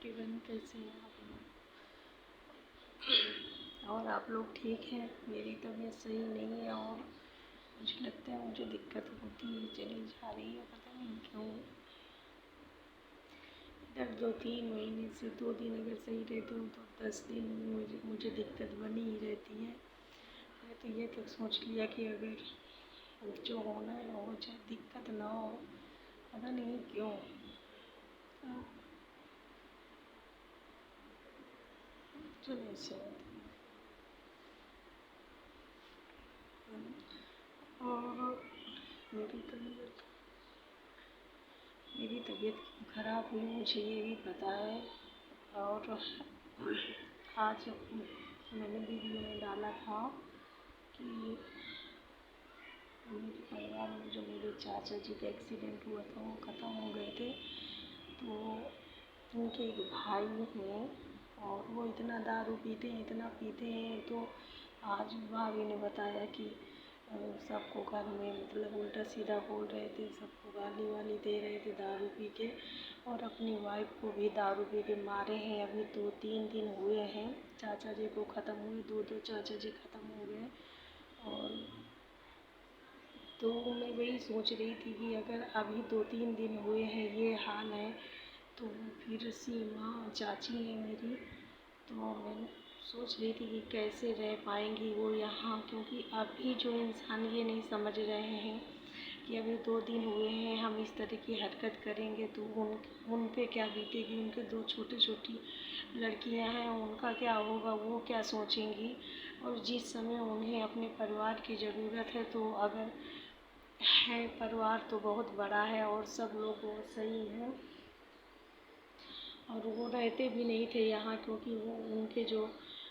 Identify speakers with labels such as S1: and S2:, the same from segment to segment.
S1: किरण, कैसे हैं आप लोग? और आप लोग ठीक हैं? मेरी तबीयत सही नहीं है और मुझे लगता है मुझे दिक्कत होती है, चली जा रही है, पता नहीं क्यों। इधर 2-3 महीने से 2 दिन अगर सही रहती हूँ तो 10 दिन मुझे दिक्कत बनी ही रहती है। मैं तो ये तक सोच लिया कि अगर जो होना है हो जाए, दिक्कत ना हो, पता नहीं क्यों। चलो ऐसे और मेरी तबीयत ख़राब हुई, मुझे ये भी पता है। और आज मैंने वीडियो में डाला था कि मेरे परिवार में जो मेरे चाचा जी का एक्सीडेंट हुआ था वो ख़त्म हो गए थे। तो उनके एक भाई हैं और वो इतना दारू पीते हैं, इतना पीते हैं। तो आज भाभी ने बताया कि सबको घर में मतलब उल्टा सीधा बोल रहे थे, सबको गाली वाली दे रहे थे दारू पी के, और अपनी वाइफ को भी दारू पी के मारे हैं। अभी 2-3 दिन हुए हैं चाचा जी को ख़त्म हुए, 2 चाचा जी ख़त्म हो गए। और तो मैं वही सोच रही थी कि अगर अभी 2-3 दिन हुए हैं ये हाल है, तो फिर सीमा चाची है मेरी, तो मैं सोच रही थी कि कैसे रह पाएंगी वो यहाँ, क्योंकि अभी जो इंसान ये नहीं समझ रहे हैं कि अभी 2 दिन हुए हैं, हम इस तरह की हरकत करेंगे तो उन पे क्या बीतेगी। उनके 2 छोटी छोटी लड़कियां हैं, उनका क्या होगा, वो क्या सोचेंगी। और जिस समय उन्हें अपने परिवार की ज़रूरत है, तो अगर है परिवार तो बहुत बड़ा है और सब लोग बहुत सही हैं। और वो रहते भी नहीं थे यहाँ, क्योंकि वो उनके जो,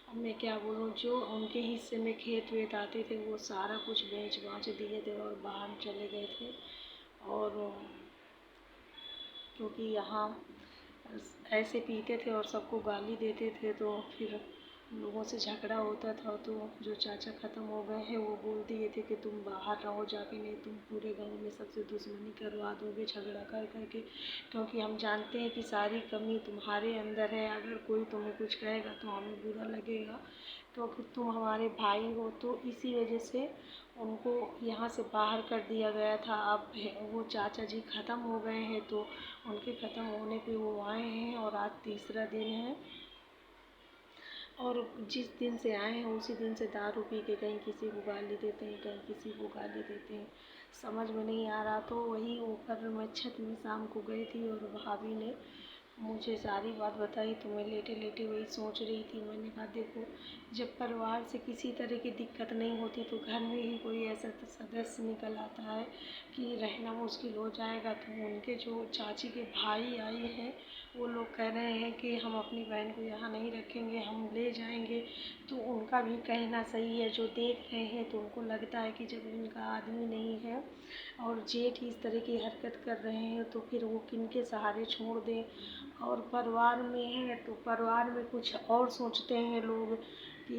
S1: अब मैं क्या बोलूँ, जो उनके हिस्से में खेत वेत आते थे वो सारा कुछ बेच बाच दिए थे और बाहर चले गए थे। और क्योंकि यहाँ ऐसे पीते थे और सबको गाली देते थे, तो फिर लोगों से झगड़ा होता था। तो जो चाचा ख़त्म हो गए हैं वो बोल दिए थे कि तुम बाहर रहो जाके, नहीं तुम पूरे गांव में सबसे दुश्मनी करवा दोगे झगड़ा कर करके, क्योंकि हम जानते हैं कि सारी कमी तुम्हारे अंदर है। अगर कोई तुम्हें कुछ कहेगा तो हमें बुरा लगेगा, क्योंकि तुम हमारे भाई हो। तो इसी वजह से उनको यहाँ से बाहर कर दिया गया था। अब वो चाचा जी ख़त्म हो गए हैं, तो उनके ख़त्म होने पे वो आए हैं और आज तीसरा दिन है। और जिस दिन से आए हैं उसी दिन से दारू पी के कहीं किसी को गाली देते हैं, कहीं किसी को गाली देते हैं, समझ में नहीं आ रहा। तो वही ऊपर मैं छत में शाम को गई थी और भाभी ने मुझे सारी बात बताई, तो मैं लेटे लेटे वही सोच रही थी। मैंने कहा देखो, जब परिवार से किसी तरह की दिक्कत नहीं होती तो घर में ही कोई ऐसा सदस्य निकल आता है कि रहना मुश्किल हो जाएगा। तो उनके जो चाची के भाई आए हैं वो लोग कह रहे हैं कि हम अपनी बहन को यहाँ नहीं रखेंगे, हम ले जाएंगे। तो उनका भी कहना सही है। जो देख रहे हैं तो उनको लगता है कि जब इनका आदमी नहीं है और जेठ इस तरह की हरकत कर रहे हैं तो फिर वो किनके सहारे छोड़ दें। और परिवार में है तो परिवार में कुछ और सोचते हैं लोग कि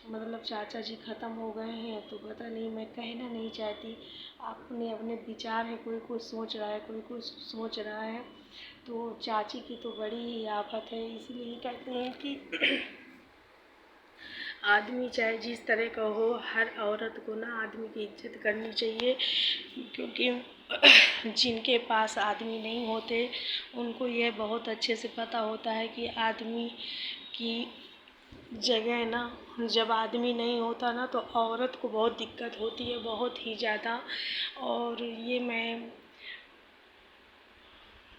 S1: मतलब चाचा जी ख़त्म हो गए हैं, तो पता नहीं, मैं कहना नहीं चाहती। अपने अपने विचार है, कोई कुछ सोच रहा है, कोई कुछ सोच रहा है। तो चाची की तो बड़ी ही आफत है। इसलिए कहते हैं कि आदमी चाहे जिस तरह का हो, हर औरत को ना आदमी की इज्जत करनी चाहिए, क्योंकि जिनके पास आदमी नहीं होते उनको यह बहुत अच्छे से पता होता है कि आदमी की जगह ना, जब आदमी नहीं होता ना तो औरत को बहुत दिक्कत होती है, बहुत ही ज़्यादा। और ये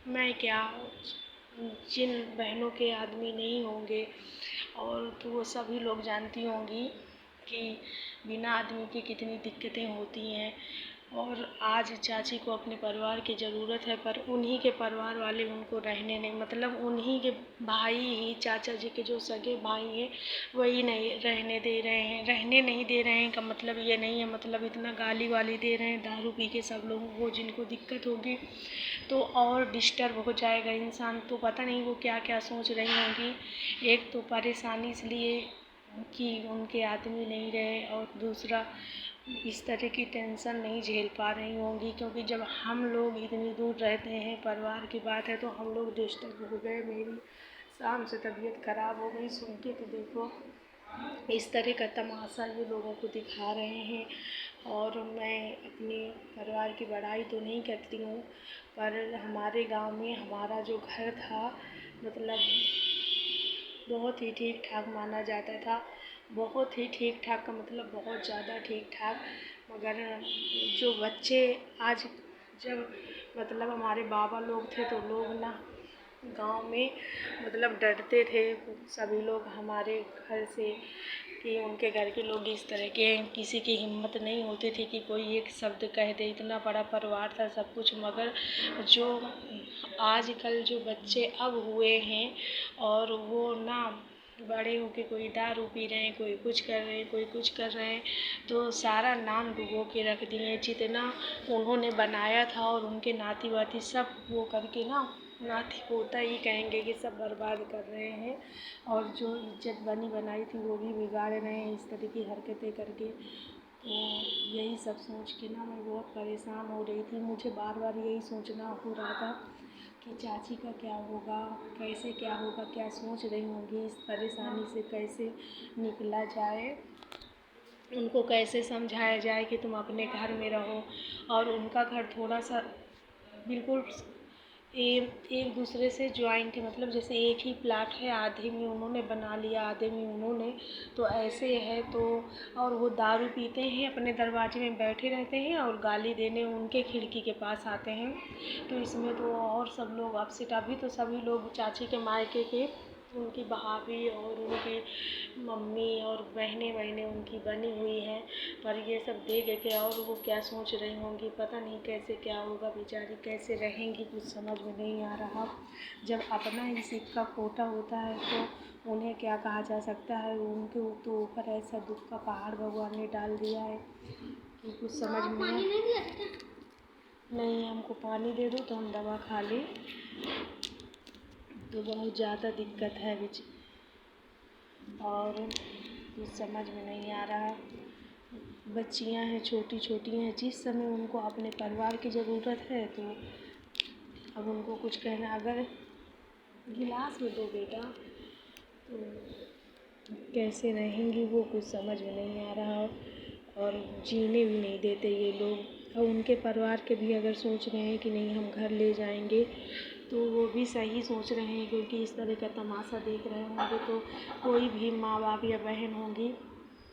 S1: मैं क्या, जिन बहनों के आदमी नहीं होंगे और तो वो सभी लोग जानती होंगी कि बिना आदमी के कितनी दिक्कतें होती हैं। और आज चाची को अपने परिवार की ज़रूरत है, पर उन्हीं के परिवार वाले उनको रहने नहीं, मतलब उन्हीं के भाई ही, चाचा जी के जो सगे भाई हैं वही नहीं रहने दे रहे हैं। रहने नहीं दे रहे हैं का मतलब ये नहीं है, मतलब इतना गाली वाली दे रहे हैं दारू पी के सब लोगों को। जिनको दिक्कत होगी तो और डिस्टर्ब हो जाएगा इंसान, तो पता नहीं वो क्या क्या सोच रही होंगी। एक तो परेशानी इसलिए कि उनके आदमी नहीं रहे, और दूसरा इस तरह की टेंशन नहीं झेल पा रही होंगी, क्योंकि जब हम लोग इतनी दूर रहते हैं, परिवार की बात है तो हम लोग डिस्टर्ब हो गए। मेरी शाम से तबीयत खराब हो गई सुन के कि देखो इस तरह का तमाशा ये लोगों को दिखा रहे हैं। और मैं अपने परिवार की बड़ाई तो नहीं करती हूँ, पर हमारे गांव में हमारा जो घर था मतलब बहुत ही ठीक ठाक माना जाता था। बहुत ही ठीक ठाक का मतलब बहुत ज़्यादा ठीक ठाक। मगर जो बच्चे आज जब मतलब हमारे बाबा लोग थे तो लोग ना गांव में मतलब डरते थे सभी लोग हमारे घर से कि उनके घर के लोग इस तरह के हैं, किसी की हिम्मत नहीं होती थी कि कोई एक शब्द कह दे। इतना बड़ा परिवार था सब कुछ। मगर जो आजकल जो बच्चे अब हुए हैं और वो ना बड़े होके कोई दारू पी रहे हैं, कोई कुछ कर रहे हैं, कोई कुछ कर रहे हैं, तो सारा नाम डुबो के रख दिए। जितना उन्होंने बनाया था और उनके नाती वाती सब वो करके ना नाती पोता ही कहेंगे कि सब बर्बाद कर रहे हैं। और जो इज्जत बनी बनाई थी वो भी बिगाड़ रहे हैं इस तरह की हरकतें करके। तो यही सब सोच के ना मैं बहुत परेशान हो रही थी। मुझे बार बार यही सोचना हो रहा था कि चाची का क्या होगा, कैसे क्या होगा, क्या सोच रही होंगी, इस परेशानी से कैसे निकला जाए, उनको कैसे समझाया जाए कि तुम अपने घर में रहो। और उनका घर थोड़ा सा बिल्कुल एक दूसरे से जॉइंट है, मतलब जैसे एक ही प्लाट है, आधे में उन्होंने बना लिया, आधे में उन्होंने, तो ऐसे है। तो और वो दारू पीते हैं, अपने दरवाजे में बैठे रहते हैं और गाली देने उनके खिड़की के पास आते हैं। तो इसमें तो और सब लोग अपसेट। अभी तो सभी लोग चाची के मायके के उनकी भाभी और उनकी मम्मी और बहनें उनकी बनी हुई हैं। पर ये सब देख के और वो क्या सोच रही होंगी, पता नहीं कैसे क्या होगा, बेचारी कैसे रहेंगी, कुछ समझ में नहीं आ रहा। जब अपना ही सिक्का खोटा होता है तो उन्हें क्या कहा जा सकता है। उनके तो ऊपर ऐसा दुख का पहाड़ भगवान ने डाल दिया है कि कुछ समझ में नहीं। हमको पानी दे दो तो हम दवा खा लें। तो बहुत ज़्यादा दिक्कत है और कुछ समझ में नहीं आ रहा। बच्चियां हैं, छोटी छोटी हैं, जिस समय उनको अपने परिवार की ज़रूरत है तो अब उनको कुछ कहना, अगर गिलास में दो बेटा, तो कैसे रहेंगी वो कुछ समझ में नहीं आ रहा। और जीने भी नहीं देते ये लोग। और उनके परिवार के भी अगर सोच रहे हैं कि नहीं हम घर ले जाएंगे तो वो भी सही सोच रहे हैं, क्योंकि इस तरह का तमाशा देख रहे होंगे तो कोई भी माँ बाप या बहन होंगी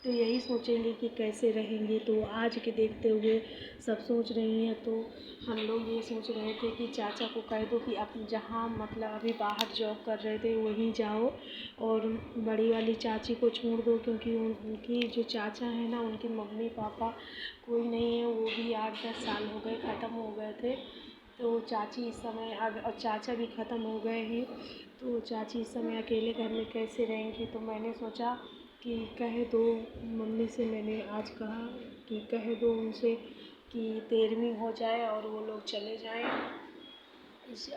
S1: तो यही सोचेंगे कि कैसे रहेंगे। तो आज के देखते हुए सब सोच रही हैं। तो हम लोग ये सोच रहे थे कि चाचा को कह दो कि आप जहाँ मतलब अभी बाहर जॉब कर रहे थे वहीं जाओ और बड़ी वाली चाची को छोड़ दो, क्योंकि उनकी जो चाचा है ना, उनके मम्मी पापा कोई नहीं है, वो भी 8-10 साल हो गए ख़त्म हो गए थे। तो चाची इस समय और चाचा भी ख़त्म हो गए हैं। तो चाची इस समय अकेले घर में कैसे रहेंगी। तो मैंने सोचा कि कह दो, मम्मी से मैंने आज कहा कि कह दो उनसे कि 13वीं हो जाए और वो लोग चले जाएं।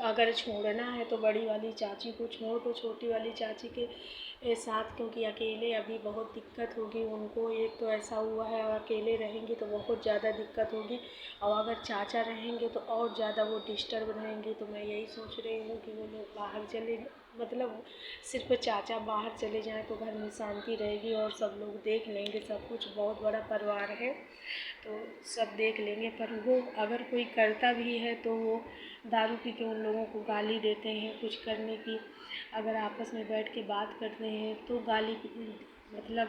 S1: अगर छोड़ना है तो बड़ी वाली चाची को छोड़ दो, छोटी वाली चाची के साथ, क्योंकि अकेले अभी बहुत दिक्कत होगी उनको। एक तो ऐसा हुआ है और अकेले रहेंगी तो बहुत ज़्यादा दिक्कत होगी, और अगर चाचा रहेंगे तो और ज़्यादा वो डिस्टर्ब रहेंगी। तो मैं यही सोच रही हूँ कि वो लोग बाहर चले, मतलब सिर्फ चाचा बाहर चले जाएं तो घर में शांति रहेगी और सब लोग देख लेंगे सब कुछ। बहुत बड़ा परिवार है तो सब देख लेंगे। पर वो अगर कोई करता भी है तो वो दारू पी के उन लोगों को गाली देते हैं कुछ करने की। अगर आपस में बैठ के बात करते हैं तो गाली मतलब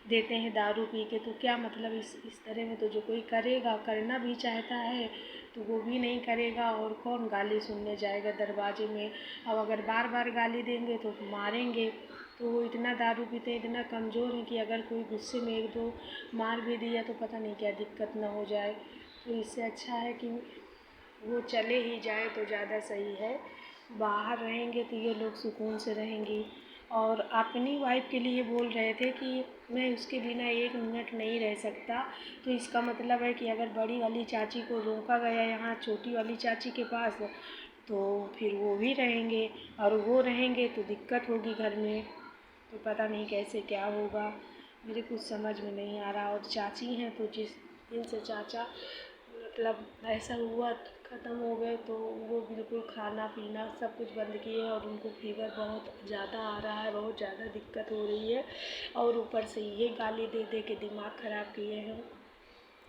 S1: देते हैं दारू पी के। तो क्या मतलब इस तरह में तो जो कोई करेगा, करना भी चाहता है तो वो भी नहीं करेगा, और कौन गाली सुनने जाएगा दरवाजे में। अब अगर बार बार गाली देंगे तो मारेंगे। तो वो इतना दारू पीते हैं, इतना कमज़ोर हैं कि अगर कोई गुस्से में एक दो मार भी दिया तो पता नहीं क्या दिक्कत ना हो जाए। तो इससे अच्छा है कि वो चले ही जाए तो ज़्यादा सही है। बाहर रहेंगे तो ये लोग सुकून से रहेंगी। और अपनी वाइफ के लिए बोल रहे थे कि मैं उसके बिना 1 मिनट नहीं रह सकता। तो इसका मतलब है कि अगर बड़ी वाली चाची को रोका गया यहाँ छोटी वाली चाची के पास तो फिर वो भी रहेंगे, और वो रहेंगे तो दिक्कत होगी घर में। तो पता नहीं कैसे क्या होगा, मेरे कुछ समझ में नहीं आ रहा। और चाची हैं तो जिस दिन से चाचा मतलब ऐसा हुआ ख़त्म हो गए, तो वो बिल्कुल खाना पीना सब कुछ बंद किए हैं और उनको फ़ीवर बहुत ज़्यादा आ रहा है, बहुत ज़्यादा दिक्कत हो रही है। और ऊपर से ये गाली दे दे के दिमाग ख़राब किए हैं,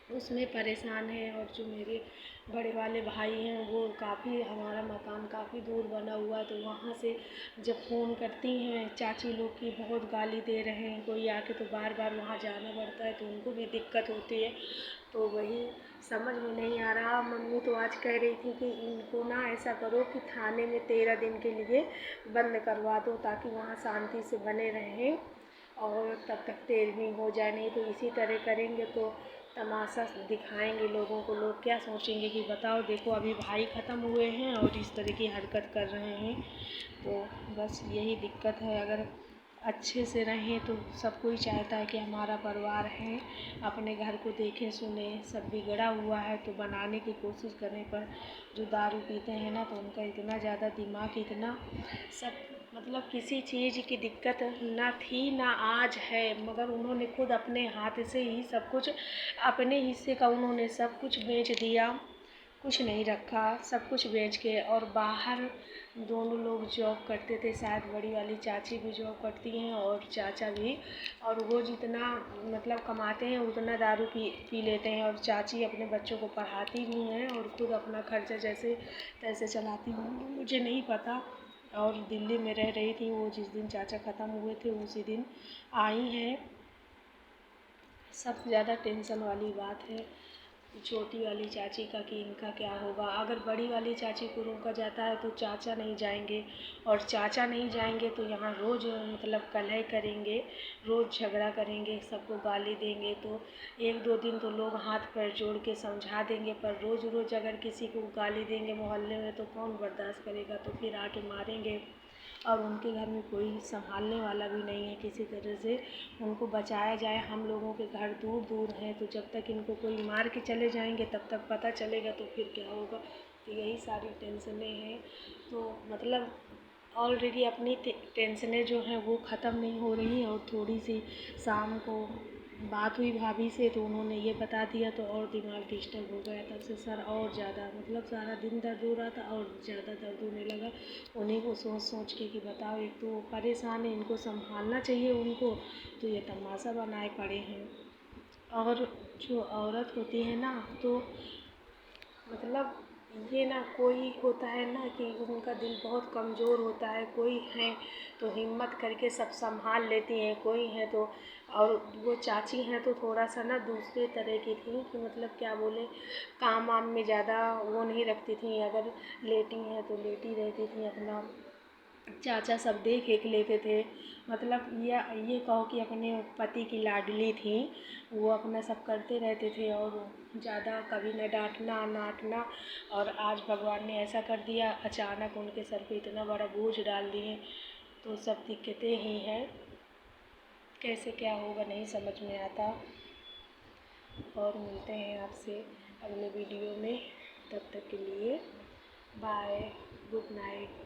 S1: उसमें परेशान हैं। और जो मेरे बड़े वाले भाई हैं वो काफ़ी, हमारा मकान काफ़ी दूर बना हुआ है, तो वहाँ से जब फ़ोन करती हैं चाची लोग की बहुत गाली दे रहे हैं कोई आके, तो बार बार वहाँ जाना पड़ता है, तो उनको भी दिक्कत होती है। तो वही समझ में नहीं आ रहा। मम्मी तो आज कह रही थी कि इनको ना ऐसा करो कि थाने में 13 दिन के लिए बंद करवा दो, ताकि वहाँ शांति से बने रहें और तब तक 13वीं हो जाए। नहीं तो इसी तरह करेंगे तो तमाशा दिखाएंगे लोगों को, लोग क्या सोचेंगे कि बताओ देखो अभी भाई ख़त्म हुए हैं और इस तरह की हरकत कर रहे हैं। तो बस यही दिक्कत है। अगर अच्छे से रहें तो सब कोई चाहता है कि हमारा परिवार है, अपने घर को देखें सुने। सब बिगड़ा हुआ है तो बनाने की कोशिश करें, पर जो दारू पीते हैं ना तो उनका इतना ज़्यादा दिमाग, इतना सब मतलब किसी चीज़ की दिक्कत ना थी ना आज है, मगर उन्होंने खुद अपने हाथ से ही सब कुछ, अपने हिस्से का उन्होंने सब कुछ बेच दिया, कुछ नहीं रखा, सब कुछ बेच के। और बाहर दोनों लोग जॉब करते थे, शायद बड़ी वाली चाची भी जॉब करती हैं और चाचा भी, और वो जितना मतलब कमाते हैं उतना दारू पी लेते हैं। और चाची अपने बच्चों को पढ़ाती भी हैं और खुद अपना खर्चा जैसे तैसे चलाती हूँ, मुझे नहीं पता। और दिल्ली में रह रही थी वो, जिस दिन चाचा ख़त्म हुए थे उसी दिन आई हैं। सबसे ज़्यादा टेंशन वाली बात है छोटी वाली चाची का कि इनका क्या होगा। अगर बड़ी वाली चाची को रोका जाता है तो चाचा नहीं जाएंगे, और चाचा नहीं जाएंगे तो यहाँ रोज़ मतलब कलह करेंगे, रोज़ झगड़ा करेंगे, सबको गाली देंगे। तो 1-2 दिन तो लोग हाथ पैर जोड़ के समझा देंगे, पर रोज़ रोज़ अगर किसी को गाली देंगे मोहल्ले में तो कौन बर्दाश्त करेगा, तो फिर आके मारेंगे। और उनके घर में कोई संभालने वाला भी नहीं है किसी तरह से उनको बचाया जाए। हम लोगों के घर दूर दूर हैं, तो जब तक इनको कोई मार के चले जाएंगे तब तक पता चलेगा, तो फिर क्या होगा। तो यही सारी टेंशनें हैं। तो मतलब ऑलरेडी अपनी टेंशनें जो हैं वो ख़त्म नहीं हो रही हैं, और थोड़ी सी शाम को बात हुई भाभी से तो उन्होंने ये बता दिया, तो और दिमाग डिस्टर्ब हो गया। तब से सर और ज़्यादा मतलब सारा दिन दर्द हो रहा था और ज़्यादा दर्द होने लगा उन्हीं को सोच सोच के कि बताओ, एक तो परेशान है, इनको संभालना चाहिए उनको, तो ये तमाशा बनाए पड़े हैं। और जो औरत होती है ना तो मतलब ये ना, कोई होता है ना कि उनका दिल बहुत कमज़ोर होता है, कोई है तो हिम्मत करके सब संभाल लेती हैं, कोई है तो। और वो चाची हैं तो थोड़ा सा ना दूसरे तरह की थी कि मतलब क्या बोले, काम वाम में ज़्यादा वो नहीं रखती थी। अगर लेटी हैं तो लेटी रहती थी, अपना चाचा सब देख एक लेते थे। मतलब ये कहो कि अपने पति की लाडली थी, वो अपना सब करते रहते थे और ज़्यादा कभी न डांटना नाटना। और आज भगवान ने ऐसा कर दिया, अचानक उनके सर पे इतना बड़ा बोझ डाल दिए, तो सब दिक्कतें ही हैं। कैसे क्या होगा नहीं समझ में आता। और मिलते हैं आपसे अगले वीडियो में, तब तक के लिए बाय, गुड नाइट।